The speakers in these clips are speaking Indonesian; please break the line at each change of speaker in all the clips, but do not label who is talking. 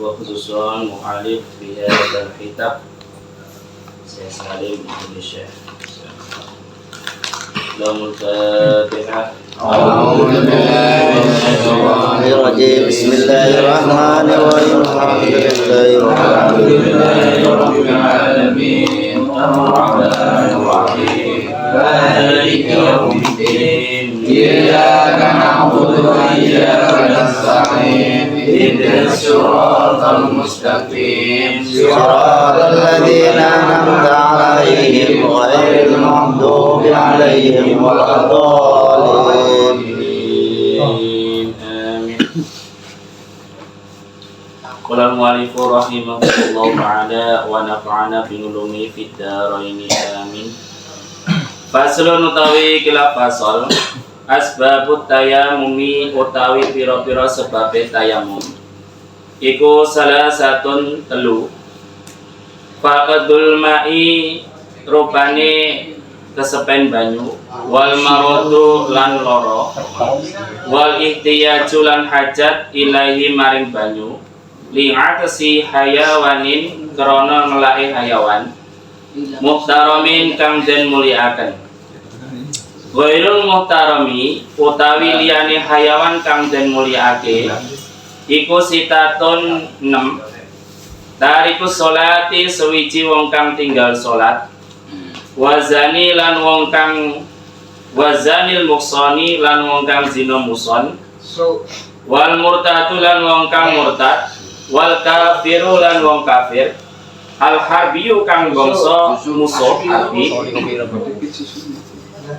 وخصوصا مؤلف في هذا الكتاب Syekh Salim Indonesia. Lahumul Fatihah.
Bismillahirrahmanirrahim. Alhamdulillahirabbil alamin. Arrahmanir rahim. Maliki yaumiddin. Iyyaka na'budu wa iyyaka nasta'in. Ihdinas siratal mustaqim. Siratal ladzina an'amta 'alaihim ghairil maghdubi 'alaihim waladdallin.
Qala al-mu'allif rahimahullah ta'ala wa nafa'ana bi ulumi fid dharain amin. Faslun utawi kila fasal asbabut tayammumi utawi pira-pira sebabe tayamum. Iku salah satun telu. Faqadul ma'i rupane kesepen banyu, wal marodu lan loro, wal ihtiyaju lan hajat ilahi maring banyu, li'atasi hayawanin krana ngelai hayawan, muhtaramin kang den muliaken. Ghairul muhtarami utawi liyane hayawan kang den muliake, iku sitatun 6. Tariku sholati sewiji wong kang tinggal salat. Wazani lan wong kang wazanil muksoni lan wong kang zina muson, wal murtadu lan wong kang murtad, wal kafiru lan wong kafir, al harbiyu kang bangsa musuh harbi,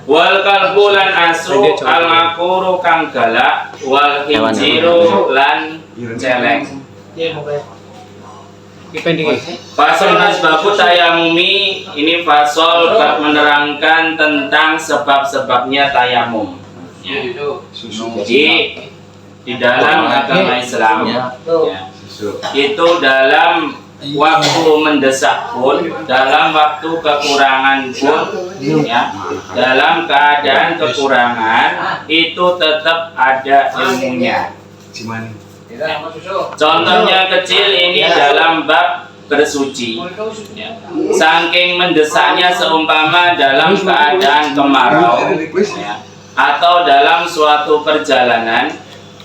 wal kalbu lan asu, al makuru kang galak, wal hinjiru lan celeng. Fasal asbabu tayamumi ini fasal menerangkan tentang sebab-sebabnya tayamum. Jadi di dalam agama Islam itu dalam waktu mendesak pun, dalam waktu kekurangan pun, dalam keadaan kekurangan itu tetap ada ilmunya. Contohnya kecil ini dalam bab bersuci, saking mendesaknya seumpama dalam keadaan kemarau, atau dalam suatu perjalanan,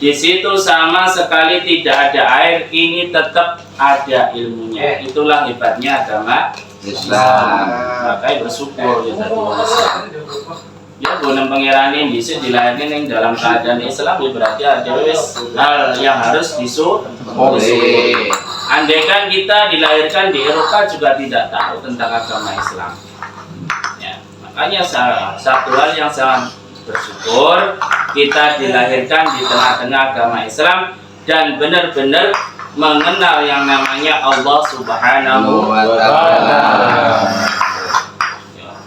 di situ sama sekali tidak ada air, ini tetap ada ilmunya. Itulah hebatnya agama Islam. Makanya bersyukur kita ya guna pengirani bisa dilahirkan yang dalam keadaan Islam, berarti ada hal yang harus disyukuri. Andaikan kita dilahirkan di Eropa juga tidak tahu tentang agama Islam. Ya, makanya satu hal yang sangat bersyukur kita dilahirkan di tengah-tengah agama Islam dan benar-benar mengenal yang namanya Allah Subhanahu wa Ta'ala.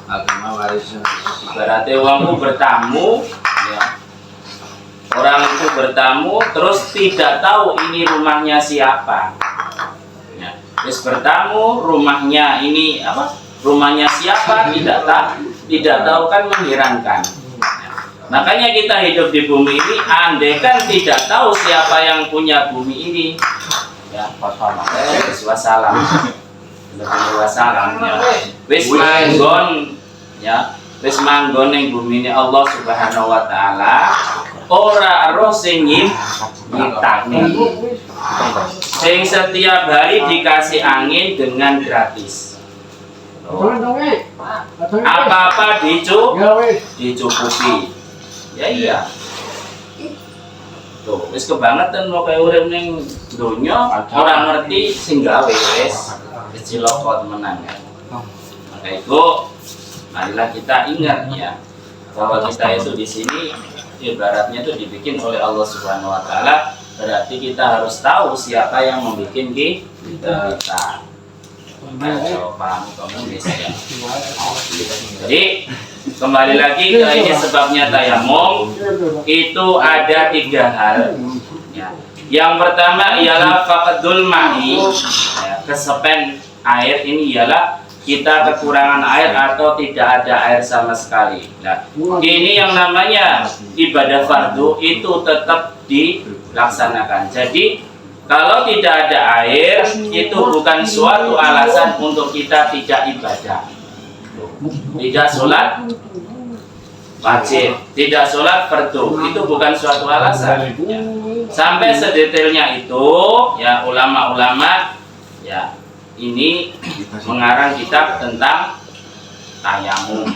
Agama warisan. Berarti orangku bertamu, ya. Orang itu bertamu terus tidak tahu ini rumahnya siapa. Ya. Terus bertamu rumahnya ini apa? Rumahnya siapa tidak tahu kan menghirangkan. Ya. Makanya kita hidup di bumi ini, andaikan tidak tahu siapa yang punya bumi ini, ya wassalam. Wassalam ya. Wis manggon ya. Wis manggon ning bumi ini Allah Subhanahu wa Ta'ala, ora roh sing nyiptakne. Sing setiap hari dikasih angin dengan gratis. Apa-apa dicukupi. Ya iya. Tuh, wis kebangetan mau kaya urip ning donya ora ngerti sing gawe wis cilokot menang ya. Maka itu marilah kita ingat ya bahwa kita itu di sini ibaratnya itu dibikin oleh Allah Subhanahu wa Ta'ala, berarti kita harus tahu siapa yang membuat kita. Paham komunis ya. Jadi kembali lagi ke ini sebabnya tayamum itu ada 3 hal. Ya. Yang pertama ialah faqdul ma'i, ya, kesepen air ini ialah kita kekurangan air atau tidak ada air sama sekali. Nah, ini yang namanya ibadah fardu itu tetap dilaksanakan. Jadi Kalau tidak ada air, itu bukan suatu alasan untuk kita tidak ibadah. Tidak sholat wajib, tidak sholat fardu, itu bukan suatu alasan. Sampai sedetailnya itu, ya ulama-ulama ya ini mengarang kitab tentang tayamum.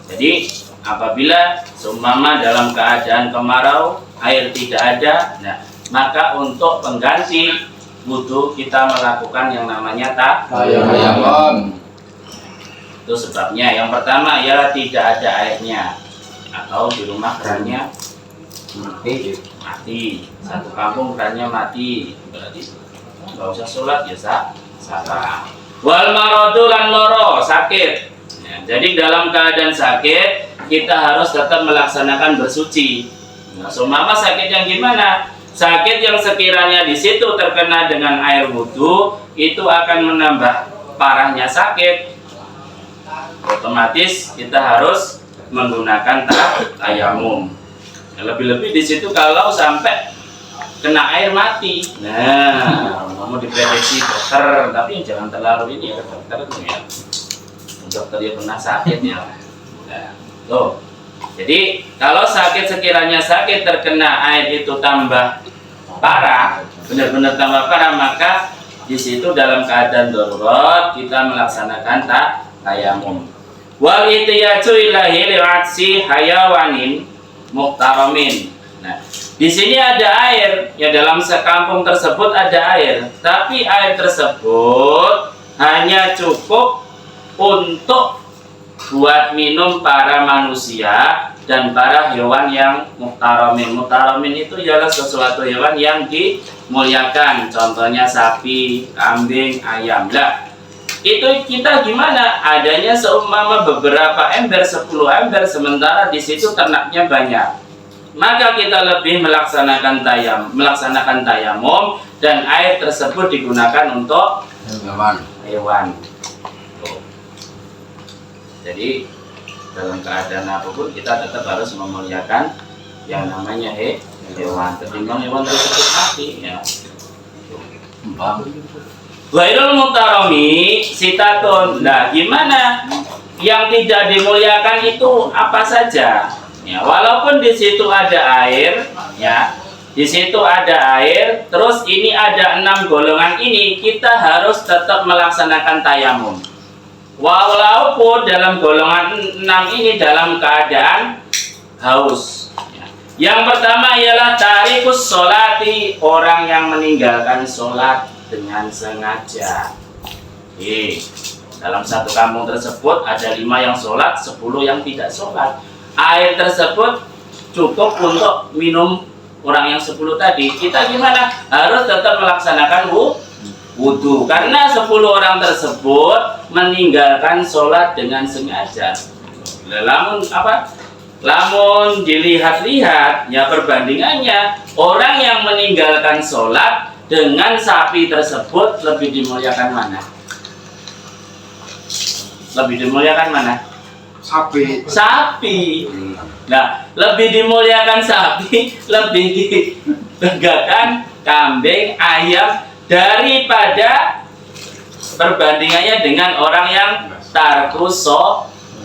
Jadi apabila seumpama dalam keadaan kemarau, air tidak ada, nah, maka untuk pengganti wudhu kita melakukan yang namanya tayamum. Itu sebabnya. Yang pertama ialah tidak ada airnya, atau di rumah kerannya mati. Satu kampung kerannya mati, berarti nggak usah sholat ya salah. Wal maradu lan loro, sakit. Ya, jadi dalam keadaan sakit kita harus tetap melaksanakan bersuci. Nah, seumpama sakit yang gimana? Sakit yang sekiranya di situ terkena dengan air wudhu, itu akan menambah parahnya sakit. Otomatis kita harus menggunakan tayamum. Lebih-lebih di situ kalau sampai kena air mati. Nah, mau diprediksi dokter, tapi jangan terlalu ini ya dokter itu ya. Dokter yang pernah sakit ya. Nah, tuh. Jadi kalau sakit sekiranya sakit terkena air itu tambah parah, benar-benar tambah parah, maka di situ dalam keadaan darurat kita melaksanakan tayamum. Wal ihtiyaju ilahi li'aksi hayawanin muhtaramin. Nah, di sini ada air, ya dalam sekampung tersebut ada air, tapi air tersebut hanya cukup untuk buat minum para manusia dan para hewan yang muhtaramin. Muhtaramin itu ialah sesuatu hewan yang dimuliakan, contohnya sapi, kambing, ayam. Lah, itu kita gimana? Adanya seumpama beberapa ember, 10 ember, sementara di situ ternaknya banyak. Maka kita lebih melaksanakan tayamum dan air tersebut digunakan untuk hewan. Jadi dalam keadaan apapun kita tetap harus memuliakan yang namanya hewan. Ketimbang hewan tersebut mati ya. Ghairul mutarami sitatun. Nah, gimana yang tidak dimuliakan itu apa saja? Ya, walaupun di situ ada air, ya, di situ ada air. Terus ini ada 6 golongan ini, kita harus tetap melaksanakan tayamum. Walaupun dalam golongan 6 ini dalam keadaan haus. Ya. Yang pertama ialah tarikus sholati, orang yang meninggalkan sholat dengan sengaja. Dalam satu kampung tersebut ada 5 yang sholat, 10 yang tidak sholat. Air tersebut cukup untuk minum orang yang 10 tadi. Kita gimana? Harus tetap melaksanakan wudhu, karena 10 orang tersebut meninggalkan sholat dengan sengaja. Lamun dilihat-lihat, ya perbandingannya, orang yang meninggalkan sholat dengan sapi tersebut lebih dimuliakan mana? Lebih dimuliakan mana? Sapi. Nah, lebih dimuliakan sapi, lebih ditegakkan kambing, ayam daripada perbandingannya dengan orang yang tarkus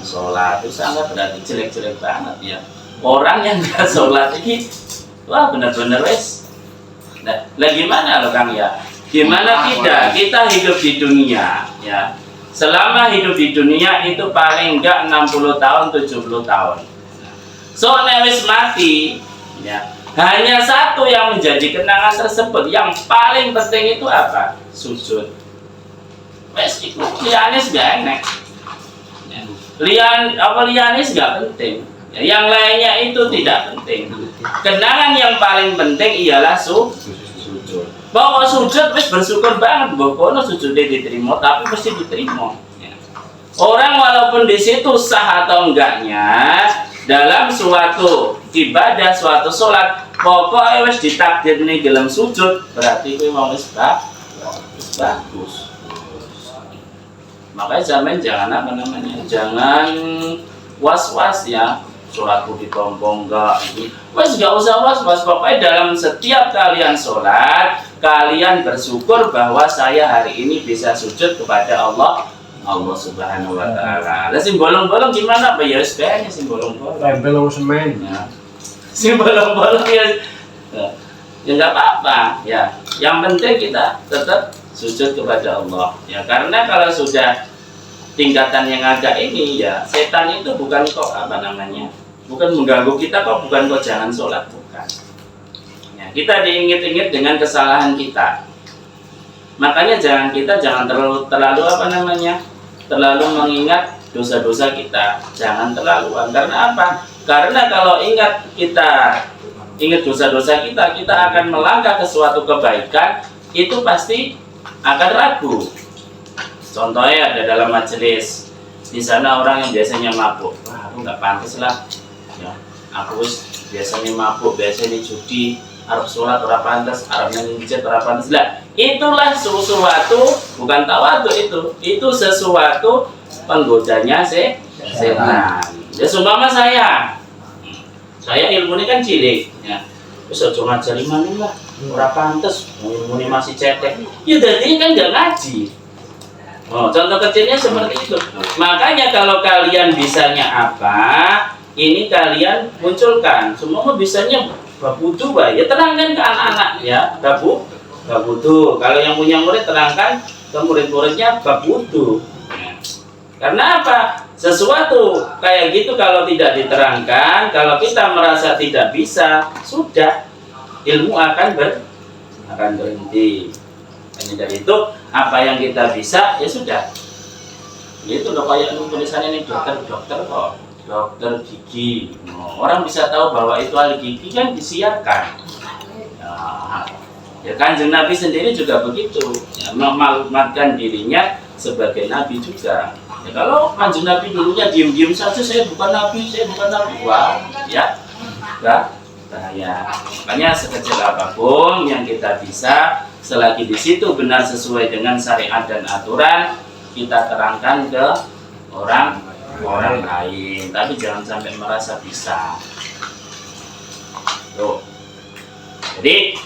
sholat. Itu sangat berarti jelek-jelek banget ya. Orang yang nggak sholat ini, wah benar-benar wes. Nah, gimana loh Kang ya? Gimana kita hidup di dunia ya? Selama hidup di dunia itu paling enggak 60 tahun, 70 tahun. So, wis mati ya. Hanya satu yang menjadi kenangan tersebut. Yang paling penting itu apa? Sujud. Wes itu lianis gak enak. Ya. Lianis gak penting. Ya, yang lainnya itu tidak penting. Kenangan yang paling penting ialah sujud. Bahwa sujud wis bersyukur banget, bahwa sujudnya diterima, tapi mesti diterima. Ya. Orang walaupun di situ sah atau enggaknya dalam suatu ibadah, suatu sholat, pokoknya wis ditakdir nih dalam sujud, berarti itu mau wis bagus. Makanya jangan jangan was-was ya. sholatku ditompong enggak ini. Wes enggak usah was-was, pokoknya dalam setiap kalian sholat, kalian bersyukur bahwa saya hari ini bisa sujud kepada Allah Subhanahu wa taala. Lah sing bolong-bolong gimana? Apa ya wis kayaknya sing bolong-bolong.
Tempel semen.
Ya. Sing bolong-bolong ya. Ya enggak apa-apa ya. Yang penting kita tetap sujud kepada Allah. Ya karena kalau sudah tingkatan yang agak ini ya, setan itu bukan kok apa namanya? Bukan mengganggu kita kok, bukan kok jangan sholat, bukan. Ya, kita diingat-ingat dengan kesalahan kita. Makanya jangan terlalu apa namanya? Terlalu mengingat dosa-dosa kita. Jangan terlaluan. Karena apa? Karena kalau ingat dosa-dosa kita, kita akan melangkah ke suatu kebaikan, itu pasti akan ragu. Contohnya ada dalam majelis, di sana orang yang biasanya mabuk, wah aku nggak pantas lah, ya aku biasanya mabuk, biasanya judi, Arab sholat ora pantas, Arab ngencet ora pantas lah. Itulah sesuatu, bukan tawadu itu sesuatu penggodanya setan. Ya seumpama saya ilmu ini kan cilik, ya terus aja ngajari maning lah, ora pantas, ilmu ini masih cetek, ya jadi kan nggak ngaji. Oh, contoh kecilnya seperti itu. Makanya kalau kalian bisanya apa, ini kalian munculkan. Semua bisanya bab wudu, ya terangkan ke anak-anak ya, bab wudu. Kalau yang punya murid terangkan ke murid-muridnya bab wudu. Karena apa? Sesuatu kayak gitu kalau tidak diterangkan, kalau kita merasa tidak bisa, sudah ilmu akan berhenti. Hanya dari itu, apa yang kita bisa ya sudah. Itu loh kayak tulisannya ini dokter kok, dokter gigi. Orang bisa tahu bahwa itu ahli gigi kan disiarkan. Ya Kanjeng Nabi sendiri juga begitu, ya, memaklumatkan dirinya sebagai Nabi juga. Ya, kalau Kanjeng Nabi dulunya diam-diam saja, saya bukan Nabi, wah, ya, bahaya. Makanya sekecil apapun yang kita bisa, selagi di situ benar sesuai dengan syariat dan aturan, kita terangkan ke orang lain, tapi jangan sampai merasa bisa. Tuh. Jadi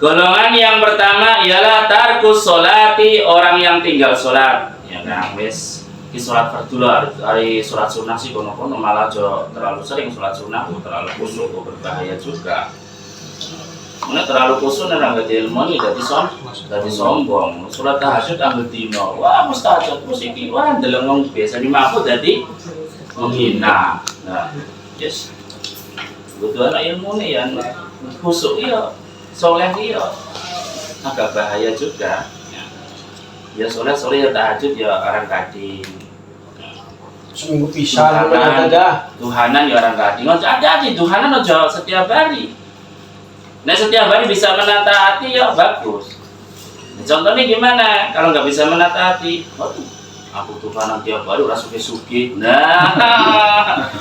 golongan yang pertama ialah tarkus sholati, orang yang tinggal sholat. Ya kan, wis di sholat fardu hari sholat sunnah sih kono-kono malah terlalu sering sholat sunnah, terlalu khusyuk, berbahaya juga. Mana terlalu khusyuk nang gak ilmu nih dari sombong. Sholat tahajud ambil dino, wah mustahajud terus iki wah deleng biasa dimabuk jadi menghina. Nah, yes. Butuh anak ilmu nih yang khusyuk iya, soleh iya, agak bahaya juga. Ya soleh ya tahajud ya orang kading.
Seminggu pisah aja.
Tuhanan ya orang kading. Ada Tuhanan aja setiap hari. Nah setiap hari bisa menata hati ya bagus. Nah, contohnya gimana? Kalau nggak bisa menata hati, waduh, aku Tuhanan tiap hari udah suki. Nah,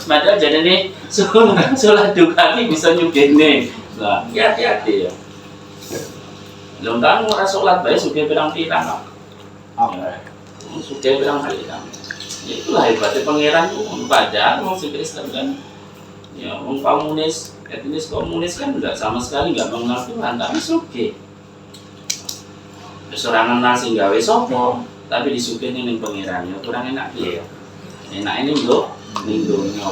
padahal jadi nih sholat dukani bisa nyukin nih. Nah, hati-hati ya. Belum tahu orang sholat baik suki pirang-pirang. Suki pirang-pirang. Ya, itulah hebatnya pangeran itu. Padahal mau si Kristen kan, ya mau komunis. Etnis komunis kan enggak sama sekali enggak mengenal Tuhan, tapi suki. Serangan nasi gawe sopo, tapi disukin ini pengirannya kurang enak dia. Enak ini loh, lindungnya.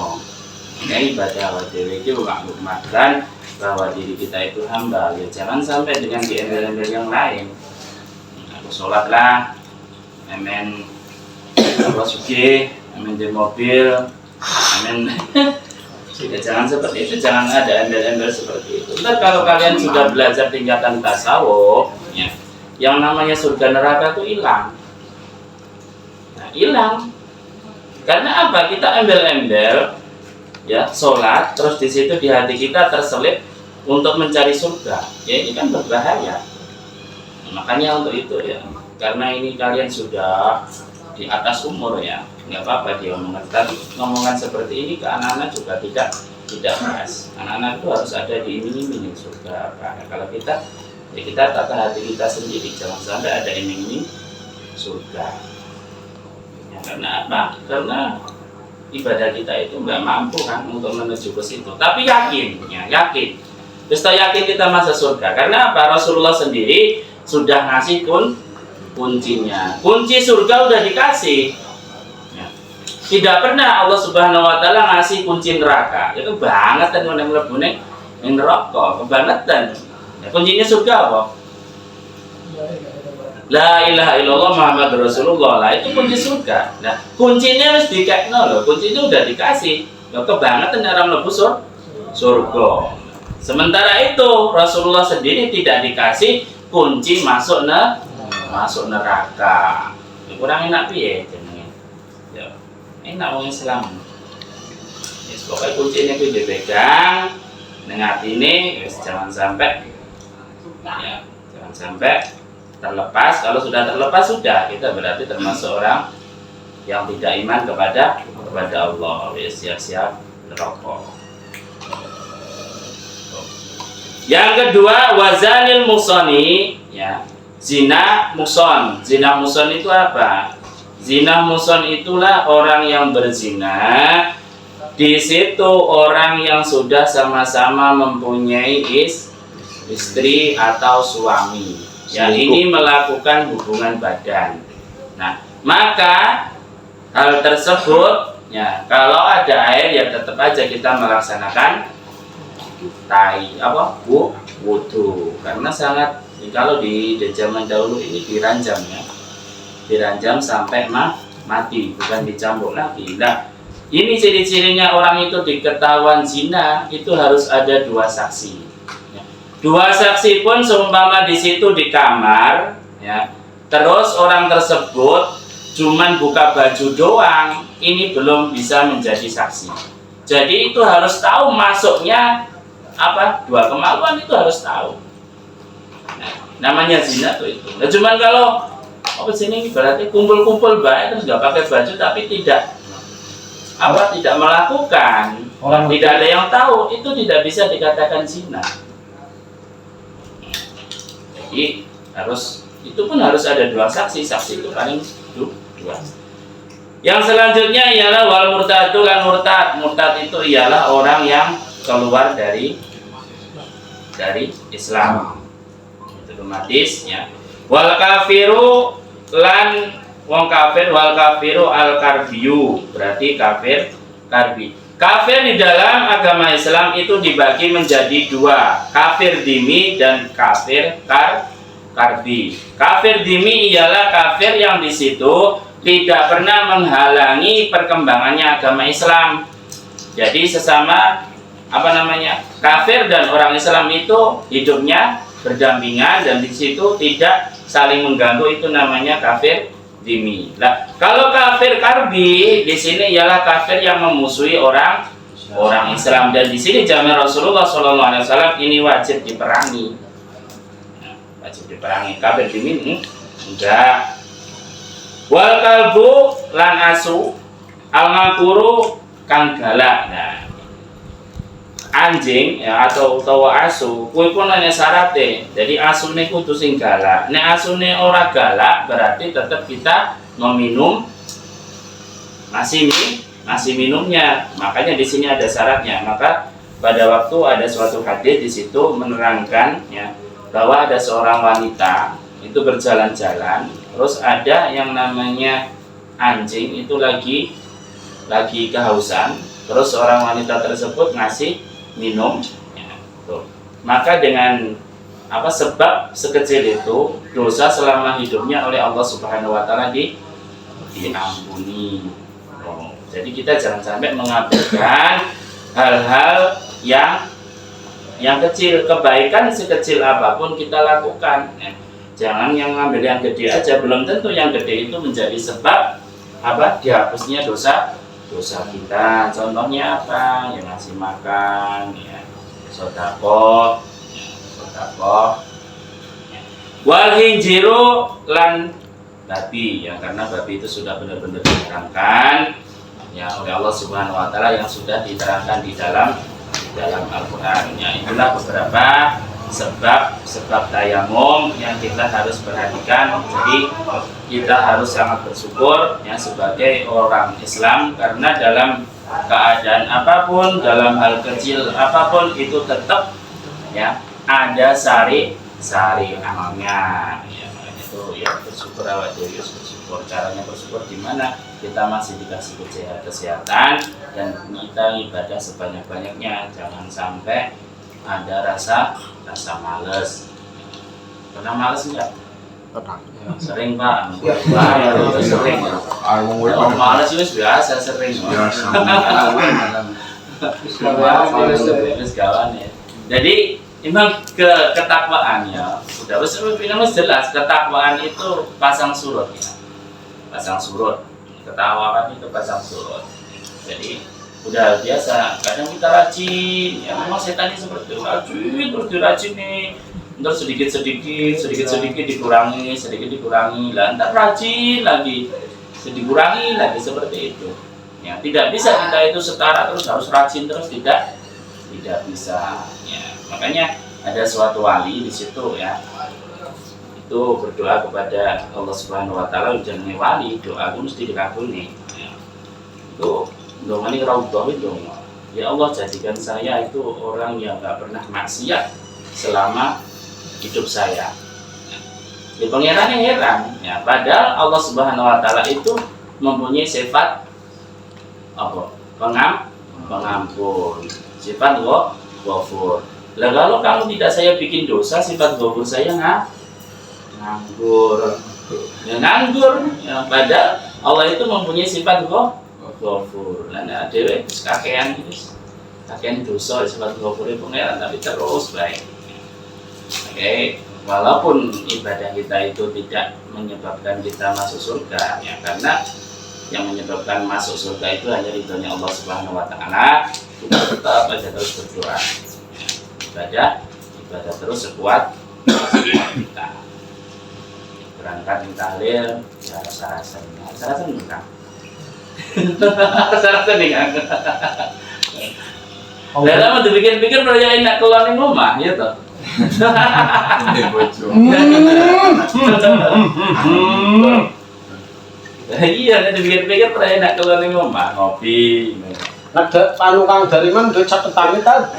Ini ibadah dewi itu maklumatkan bahwa diri kita itu hamba. Ya jangan sampai dengan di embel-embel yang lain. Aku sholat lah, amen. Aku suki, amen di mobil, amen. Ya, jangan seperti itu, jangan ada embel-embel seperti itu. Ntar kalau kalian sudah belajar tingkatan tasawuf, ya, yang namanya surga neraka itu hilang. Nah, hilang. Karena apa? Kita embel-embel, ya, sholat, terus di situ di hati kita terselip untuk mencari surga. Ya ini kan berbahaya. Nah, makanya untuk itu ya, karena ini kalian sudah di atas umur ya, nggak apa-apa dia ngomongkan. Tapi ngomongan seperti ini ke anak-anak juga tidak pas. Anak-anak itu harus ada di iming-iming surga. Karena kalau kita tata hati kita sendiri, jangan sampai ada iming-iming surga. Ya, karena apa? Karena ibadah kita itu nggak mampu kan untuk menuju ke situ. Tapi yakin, ya, yakin. Terus yakin kita masuk surga. Karena apa? Rasulullah sendiri sudah ngasih kuncinya. Kunci surga udah dikasih. Ya. Tidak pernah Allah Subhanahu Wa Taala ngasih kunci neraka. Itu banget kan yang mlebu ning neraka, kebangetan. Ya, kuncinya surga apa? La ilaha illallah Muhammad Rasulullah lah, itu kunci surga. Nah, kuncinya harus dikekno loh, kuncinya udah dikasih. Loh, kebangetan orang mlebu surga. Sementara itu Rasulullah sendiri tidak dikasih kunci masuk neraka. Ya, kurang enak piye jenenge? Ya, enak wong Islam. Wis pokoke kuncinya kudu dipegang ning atine, wis jangan sampai ya, jangan sampai terlepas. Kalau sudah terlepas sudah kita berarti termasuk orang yang tidak iman kepada Allah. Ya, siap-siap neraka. Yang kedua, wazanil musoni, ya, zina muson. Zina muson itu apa? Zina muson itulah orang yang berzina. Di situ orang yang sudah sama-sama mempunyai istri atau suami. Ya, ini melakukan hubungan badan. Nah, maka hal tersebut, ya, kalau ada air ya tetap aja kita melaksanakan wudu, karena sangat kalau di zaman dahulu ini diranjam ya, diranjam sampai mati, bukan dicambuk lagi. Nah, ini ciri-cirinya orang itu diketahuan zina itu harus ada 2 saksi. Ya. 2 saksi pun seumpama di situ di kamar, ya, terus orang tersebut cuman buka baju doang, ini belum bisa menjadi saksi. Jadi itu harus tahu masuknya apa 2 kemaluan, itu harus tahu. Nah, namanya zina tuh itu. Nah, cuman kalau apa sini berarti kumpul-kumpul baik terus nggak pakai baju tapi tidak melakukan, tidak ada yang tahu, itu tidak bisa dikatakan zina. Jadi itu pun harus ada 2 saksi. Saksi itu paling 2. Yang selanjutnya ialah wal murtadu lan murtad. Murtad itu ialah orang yang keluar dari Islam. Itu otomatis ya. Wal kafiru lan wong kafir, wal kafiru al karbiyu, berarti kafir karbi. Kafir di dalam agama Islam itu dibagi menjadi 2, kafir dhimmi dan kafir karbi. Kafir dhimmi ialah kafir yang di situ tidak pernah menghalangi perkembangannya agama Islam. Jadi sesama kafir dan orang Islam itu hidupnya berdampingan dan di situ tidak saling mengganggu, itu namanya kafir dhimmi. Nah, kalau kafir karbi di sini ialah kafir yang memusuhi orang Islam, dan di sini zaman Rasulullah SAW ini wajib diperangi. Wajib diperangi. Kafir dhimmi enggak. Wal kalbu lan asu al makuru kang galak. Nah, anjing ya atau asu kuwi pun ana syarate. Jadi asune kudu sing galak. Nek asune ora galak berarti tetap kita meminum masih minumnya. Makanya di sini ada syaratnya. Maka pada waktu ada suatu hadis di situ menerangkan ya bahwa ada seorang wanita itu berjalan-jalan, terus ada yang namanya anjing itu lagi kehausan, terus seorang wanita tersebut ngasih minum ya, tuh. Maka dengan sebab sekecil itu dosa selama hidupnya oleh Allah Subhanahu Wa Taala diampuni. Jadi kita jangan sampai mengabaikan hal-hal yang kecil. Kebaikan sekecil apapun kita lakukan ya. Jangan yang ngambil yang gede aja, belum tentu yang gede itu menjadi sebab dihapusnya dosa kita. Contohnya apa? Yang ngasih makan, ya, sedekah. Wal hinjiru lan babi, ya, karena babi itu sudah benar-benar diterangkan ya oleh Allah Subhanahu Wa Taala yang sudah diterangkan di dalam Al-Quran. Ya, itulah beberapa sebab tayamum yang kita harus perhatikan. Jadi kita harus sangat bersyukur ya sebagai orang Islam, karena dalam keadaan apapun, dalam hal kecil apapun itu tetap ya ada sari amalnya ya. Itu ya bersyukur awal diri, bersyukur. Caranya bersyukur gimana? Kita masih dikasih kesehatan dan kita ibadah sebanyak-banyaknya. Jangan sampai ada rasa males. Pernah males enggak?
Pernah.
Ya, sering Pak. Itu sering. Kalau males itu biasa, sering. Males kawan ya. Jadi memang ketakwaan ya. Sudah jelas ketakwaan itu pasang surut ya. Pasang surut. Ketakwaan itu pasang surut. Jadi udah biasa, kadang kita rajin ya, memang setan ini seperti itu, rajin terus dirajin nih, terus sedikit dikurangi, lah ntar rajin lagi, dikurangi lagi, seperti itu ya. Tidak bisa kita itu setara terus, harus rajin terus, tidak bisa ya. Makanya ada suatu wali di situ ya, itu berdoa kepada Allah Subhanahu Wa Taala, jangan wali, doa aku mesti dikabuli ya. Itu dong ini raudhah dong. Ya Allah, jadikan saya itu orang yang nggak pernah maksiat selama hidup saya. Di pangerannya heran ya, padahal Allah Subhanahu Wa Taala itu mempunyai sifat apa? Pengampun, sifat ghafur. Lah kalau kamu tidak saya bikin dosa, sifat ghafur saya nganggur. Ya nganggur ya, padahal Allah itu mempunyai sifat ghafur. Nah, dewe kakean dosa sifat ghafur pangeran, tapi terus baik. Oke, walaupun ibadah kita itu tidak menyebabkan kita masuk surga ya, karena yang menyebabkan masuk surga itu hanya ridhonya Allah Subhanahu Wa Taala, kita tetap aja terus berdoa ya. ibadah terus sekuat kita. Berangkat di tahlil ya, rasa-rasanya bukan rasa nih kan. Dalam dipikir-pikir percaya enak keluar di rumah ya toh. Iya, dipikir-pikir percaya enak keluar di rumah, ngopi.
Ada anu Kang Dariman do catetane ta?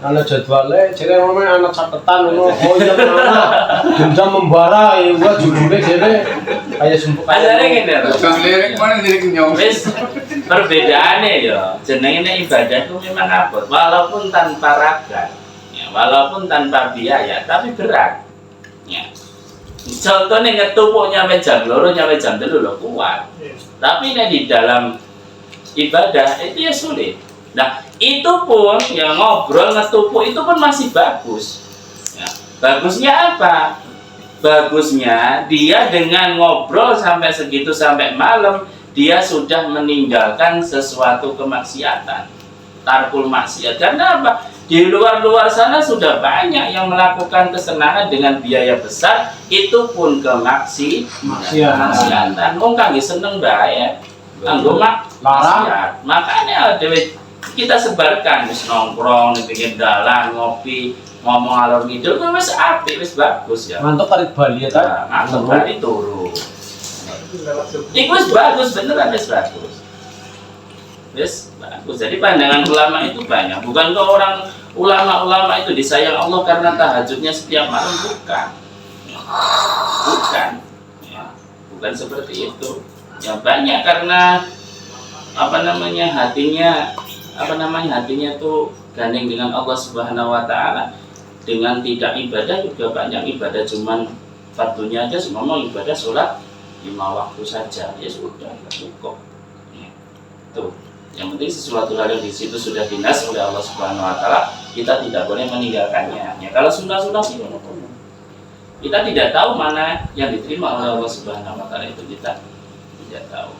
Ana jadwale, jere ngomong ana catetan ngono. Oh iya ana. Dendam membara ya gua jujure jere kaya sumpuk kaya.
Ada ngene lho.
Sang lirik mana lirik nyong.
Wis perbedaane ya. Jenenge ibadah itu memang abot, walaupun tanpa raga. Ya, walaupun tanpa biaya, tapi berat. Ya. Contohnya ngetupuk nyampe jam 2, nyampe jam 3 lho kuat. Tapi ini di dalam ibadah itu ya sulit. Nah, itu pun yang ngobrol ngetupuk itu pun masih bagus. Ya, bagusnya apa? Bagusnya dia dengan ngobrol sampai segitu sampai malam, dia sudah meninggalkan sesuatu kemaksiatan. Tarkul maksiat. Karena apa? Di luar sana sudah banyak yang melakukan kesenangan dengan biaya besar, itu pun kemaksiatan. Wong kangge seneng bae. Anggo maksiat. Makanya kita sebarkan wis nongkrong di pinggir dalan, ngopi, ngomong alor ngidul wis apik, wis bagus ya.
Mantap tarik Bali ya ta.
Mantap Bali turu. Iku wis bagus, beneran wis bagus. Wis bagus. Jadi pandangan ulama itu banyak. Bukan ke orang ulama itu disayang Allah karena tahajudnya setiap malam, bukan. Ya, bukan seperti itu. Ya banyak karena hatinya tuh gandeng dengan Allah Subhanahu Wa Taala. Dengan tidak ibadah juga banyak ibadah, cuman fardunya aja semua ibadah sholat 5 waktu saja, ya sudah cukup. Ya, tuh. Yang penting sesuatu hal yang di situ sudah dinas oleh Allah Subhanahu Wa Taala, kita tidak boleh meninggalkannya. Ya, kalau sunnah sih kita tidak tahu mana yang diterima oleh Allah Subhanahu Wa Taala, itu kita tidak tahu.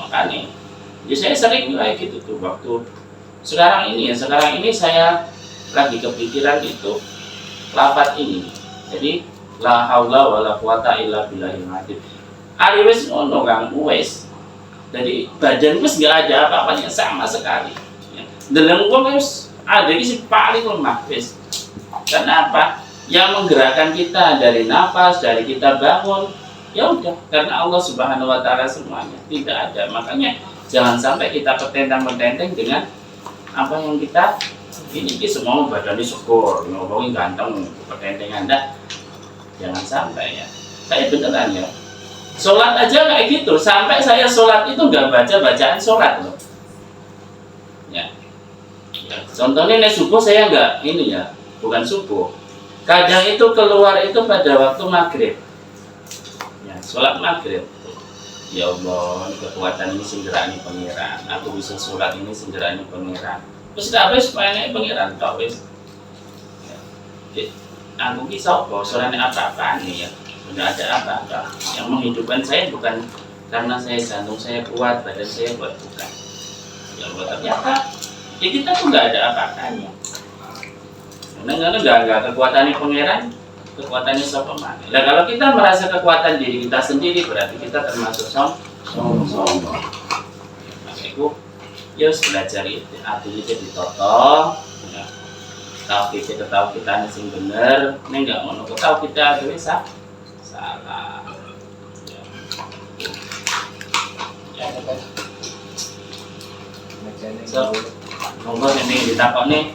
Makanya, ya saya sering kayak gitu tuh waktu sekarang ini saya lagi kepikiran itu lafaz ini. Jadi la haula wala quwata illa billahil azim. Ari wis ngono Kang, wis. Jadi badan wis enggak ada apa-apanya sama sekali. Ya. Deleng wong wis ada sih paling lemah wis. Karena apa? Yang menggerakkan kita dari nafas, dari kita bangun, ya udah, karena Allah Subhanahu wa taala semuanya. Tidak ada. Makanya jangan sampai kita petentang-petenteng dengan apa yang kita ini semua badannya syukur, ngomongin ganteng, petentengan dah. Jangan sampai ya. Kayak beneran ya. Sholat aja kayak gitu. Sampai saya sholat itu nggak baca bacaan sholat loh. Ya. Contohnya nih subuh saya nggak ini ya, bukan subuh. Kadang itu keluar itu pada waktu maghrib. Ya, sholat maghrib. Ya Allah, ini kekuatan ini senggerani pengiran. Aku bisa sholat ini senggerani pengiran. Terus apa supaya ini pengiran tau wis. Ya. Aku kisah apa? Sholatnya apa nih ya? Tidak ada apa-apa. Yang menghidupkan saya bukan karena saya jantung saya kuat, badan saya kuat, bukan. Ya Allah, ternyata ya kita tuh nggak ada apa-apanya. Karena nggak kekuatannya pangeran, kekuatannya siapa mana? Nah kalau kita merasa kekuatan diri kita sendiri, berarti kita termasuk sombong. Makanya ya belajar itu, artinya itu ditoto. Ya. Tahu kita sing bener, nih nggak mau tahu kita itu salah. Ya. So, monggo ini ditakok nih.